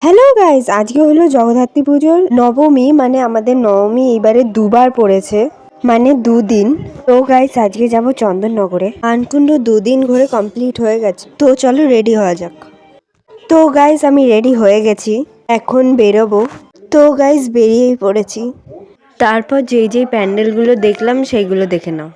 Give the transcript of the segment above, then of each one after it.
Hello guys, আজকে হলো জগদ্ধাত্রী পুজোর নবমী, মানে আমাদের নবমী এবারে দুবার পড়েছে, মানে দুদিন। তো গাইস আজকে যাব চন্দননগরে। মানকুণ্ড দুদিন ঘুরে কমপ্লিট হয়ে গেছে, তো চলো রেডি হওয়া যাক। তো গাইস আমি রেডি হয়ে গেছি, এখন বেরোবো। তো গাইস বেরিয়েই পড়েছি। তারপর যেই যেই প্যান্ডেলগুলো দেখলাম সেইগুলো দেখে নাও।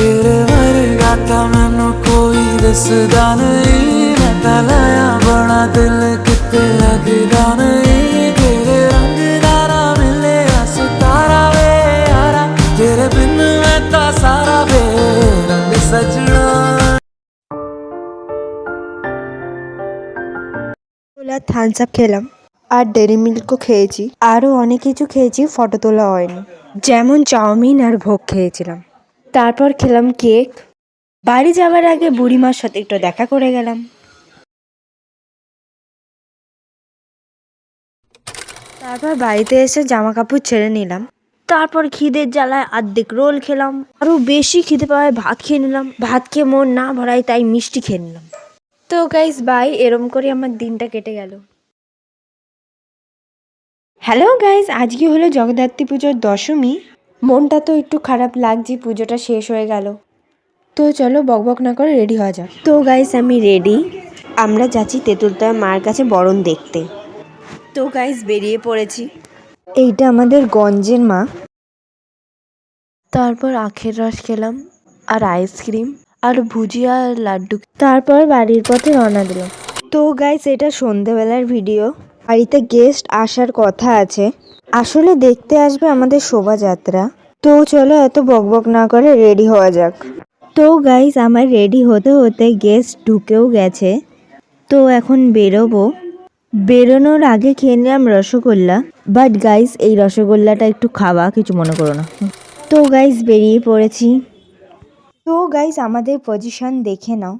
तेरे वर्गा था मैनू कोई दसदा नहीं, मैं तलाया बड़ा दिल किते लगदा नहीं। तेरे रंग दारा मिले सितारा वे यारा, तेरे बिन मैं ता सारा वे रंग सजना। থামস আপ খেলাম আর ডেরি মিল্কও খেয়েছি, আরও অনেক কিছু খেয়েছি, ফটো তোলা হয়নি। যেমন চাউমিন আর ভোগ খেয়েছিলাম। তারপর খেলাম কেক। বাড়ি যাওয়ার আগে বুড়িমার সাথে একটু দেখা করে গেলাম। তারপর বাড়িতে এসে জামা কাপড় ছেড়ে নিলাম। তারপর খিদের জ্বালায় অর্ধেক রোল খেলাম, আরও বেশি খিদে পাওয়ায় ভাত খেয়ে নিলাম। ভাত খেয়ে মন না ভরায় তাই মিষ্টি খেয়ে নিলাম। তো গাইস বাই, এরম করে আমার দিনটা কেটে গেল। হ্যালো গাইস, আজকে হলো জগদ্ধাত্রী পুজোর দশমী। মনটা তো একটু খারাপ লাগছে, পুজোটা শেষ হয়ে গেল। তো চলো বকবক না করে রেডি হওয়া যাক। তো গাইস আমি রেডি। আমরা যাচ্ছি তেঁতুলতলা মার কাছে বরণ দেখতে। তো গাইস বেরিয়ে পড়েছি। এইটা আমাদের গঞ্জের মা। তারপর আখের রস খেলাম আর আইসক্রিম আর ভুজিয়া আর লাড্ডু। তারপর বাড়ির পথে রওনা দিলাম। তো গাইস এটা সন্ধেবেলার ভিডিও। বাড়িতে গেস্ট আসার কথা আছে, আসলে দেখতে আসবে আমাদের শোভাযাত্রা। তো চলো এত বকবক না করে রেডি হওয়া যাক। তো গাইস আমার রেডি হতে হতে গেস্ট ঢুকেও গেছে। তো এখন বেরোবো। বেরোনোর আগে খেয়ে নিলাম রসগোল্লা। বাট গাইস এই রসগোল্লাটা একটু খাওয়া, কিছু মনে করো না। তো গাইস বেরিয়ে পড়েছি। তো গাইস আমাদের পজিশন দেখে নাও।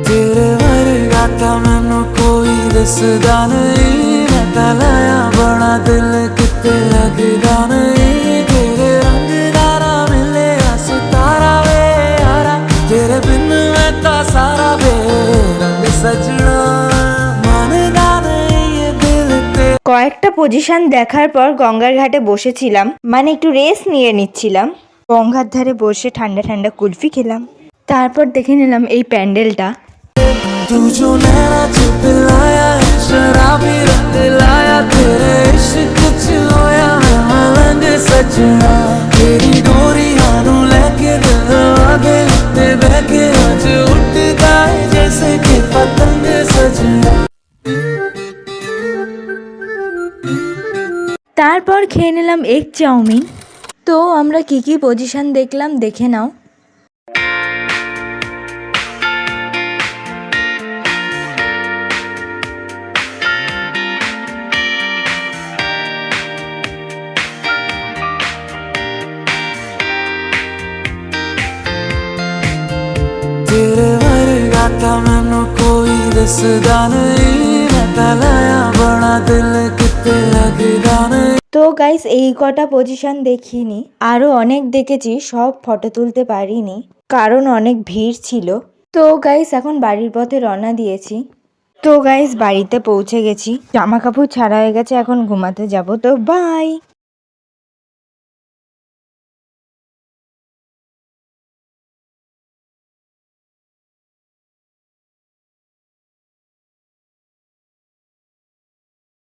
तेरे वर्गा था मैनू कोई दसदा नहीं, मैं तलाया बड़ा दिल किते लगदा नहीं। तेरे रंग दारा मिले सितारा वे यारा, तेरे बिन मैं ता सारा वे रंग सजना। मानदा नहीं ये दिल ते। কয়েকটা পজিশন দেখার পর গঙ্গার ঘাটে বসেছিলাম, মানে একটু রেস্ট নিয়ে নিচ্ছিলাম। গঙ্গার ধারে বসে ঠান্ডা ঠান্ডা কুলফি খেলাম। তারপর দেখে নিলাম এই প্যান্ডেলটা। तू जो नैना चुप लाया है, शराबी रंग लाया, तेरे इश्क च होया मैं मलंग सजना। तेरी डोरी हानू लेके दिल आगे लगते बहके आज उठता है जैसे कि पतंग सजना। তারপর খেয়ে নিলাম এগ চাউমিন। তো আমরা কি কি পজিশন দেখলাম দেখে নাও। तेरे वर्गा था मैनू कोई दसदा नहीं, मैं तलाया बड़ा दिल किते लगदा नहीं। তো গাইস এই কটা পজিশন দেখিনি, আরো অনেক দেখেছি, সব ফটো তুলতে পারিনি কারণ অনেক ভিড় ছিল। তো গাইস এখন বাড়ির পথে রওনা দিয়েছি। তো গাইস বাড়িতে পৌঁছে গেছি, জামা কাপড় ছাড়া হয়ে গেছে, এখন ঘুমাতে যাব। তো বাই।